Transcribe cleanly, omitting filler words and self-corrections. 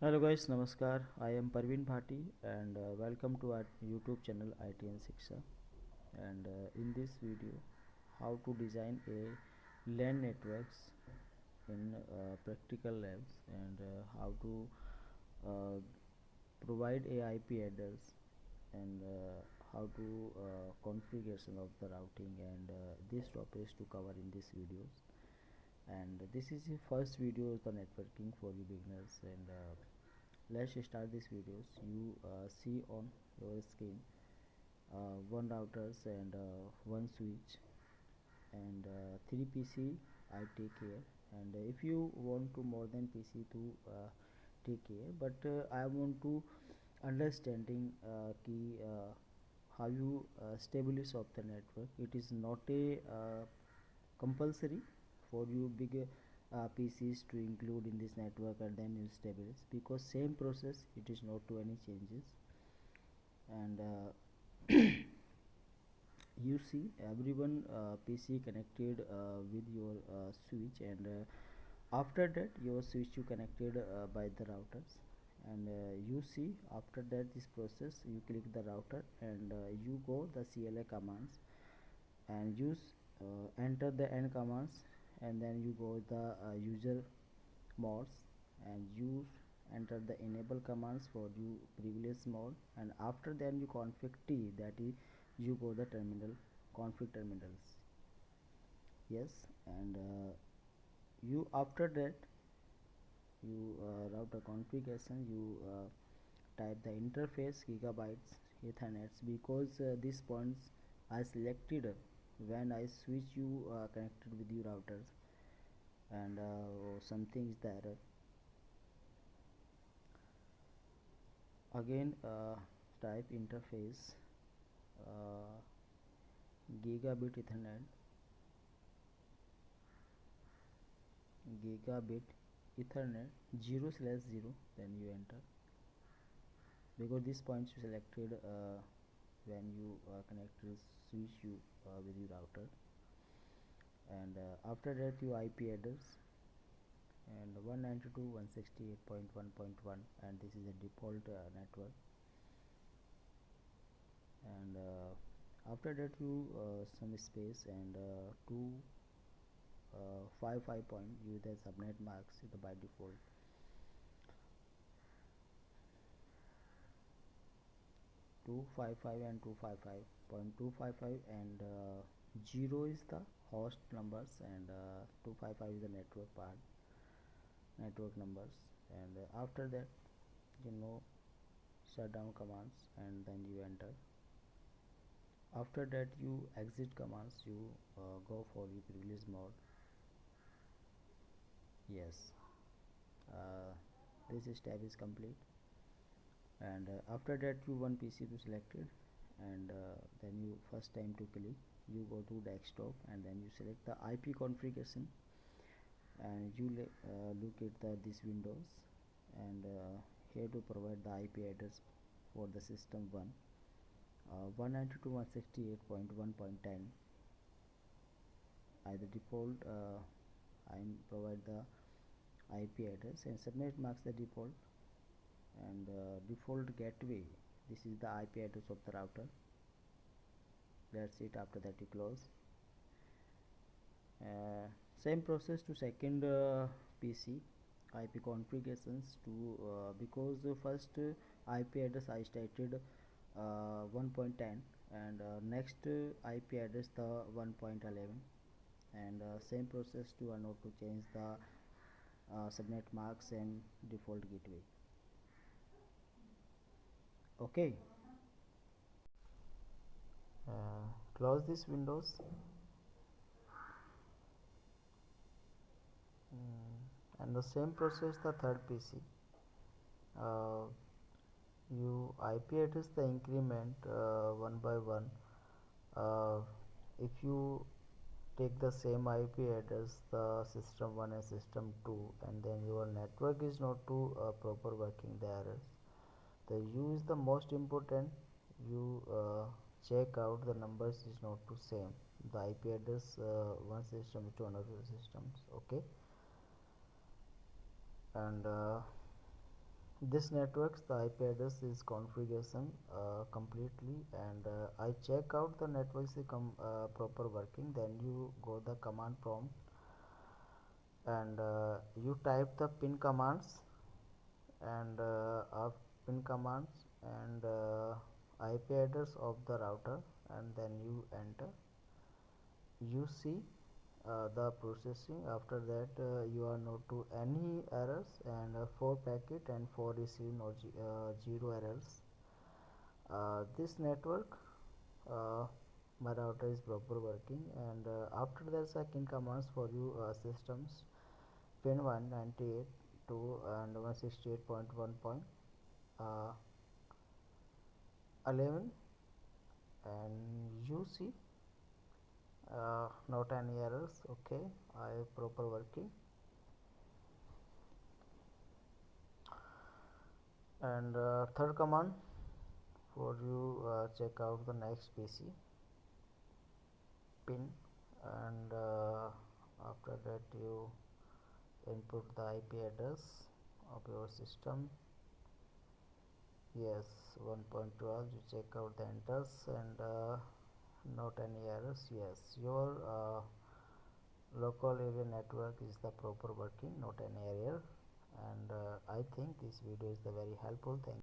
Hello guys, Namaskar. I am Parveen Bhati and welcome to our YouTube channel ITN Shiksha. And in this video, how to design a LAN networks in practical labs and how to uh, provide a IP address and how to configuration of the routing and these topics to cover in this videos. And this is the first video of the networking for you beginners and let's start this videos. You see on your screen one routers and one switch and three PC. I take care, and if you want to more than PC to take care, but I want to understanding key how you establish of the network. It is not a compulsory for you big PCs to include in this network and then you stabilize, because same process it is not to any changes. And you see everyone PC connected with your switch, and after that your switch you connected by the routers, and you see after that this process you click the router and you go the CLA commands and use enter the n commands, and then you go the user modes and use enter the enable commands for you privilege mode, and after then you config t, that is you go the terminal config terminals. Yes, and you after that you router configuration, you type the interface gigabytes ethernets, because these points I selected when I switch you connected with your routers, and something is the error. Again type interface uh, gigabit ethernet gigabit ethernet 0/0, then you enter, because this points you selected when you connected switch you with your router, and after that you IP address and 192.168.1.1, and this is a default network, and after that you some space and 255 point use the subnet marks by default. 255 and 255.255 and 0 is the host numbers, and 255 is the network part, network numbers, and after that shutdown commands, and then you enter. After that you exit commands, you go for your privilege mode. Yes, uh, this step is complete, and after that you one PC to selected, and then you first time to click you go to desktop, and then you select the IP configuration, and you look at this windows, and here to provide the IP address for the system 1 192.168.1.10 as the default. I provide the IP address, and subnet marks the default, and default gateway, this is the IP address of the router. That's it. After that you close. Same process to second PC IP configurations to because first IP address I stated 1.10, and next IP address the 1.11, and same process to not to change the subnet marks and default gateway. Okay, close this windows. And the same process the third PC, uh, you IP address the increment one by one. uh, if you take the same IP address the system 1 and system 2, and then your network is not to proper working the errors. The U is the most important. You check out the numbers is not to same the IP address one system to another systems. Okay, and This networks the IP address is configuration completely, and I check out the network is proper working. Then you go the command prompt, and you type the pin commands, and pin commands, and IP address of the router, and then you enter. You see the processing. After that you are not to any errors, and 4 packet and 4 receive no 0 errors. This network, uh, my router is proper working, and after that second commands for you systems pin 198 to and 168.1.11, and you see not any errors. Okay, I proper working. And third command for you check out the next PC pin, and after that you input the IP address of your system. Yes, 1.12. You check out the enters, and not any errors. Yes, your local area network is the proper working, not any error. And I think this video is the very helpful. Thank you.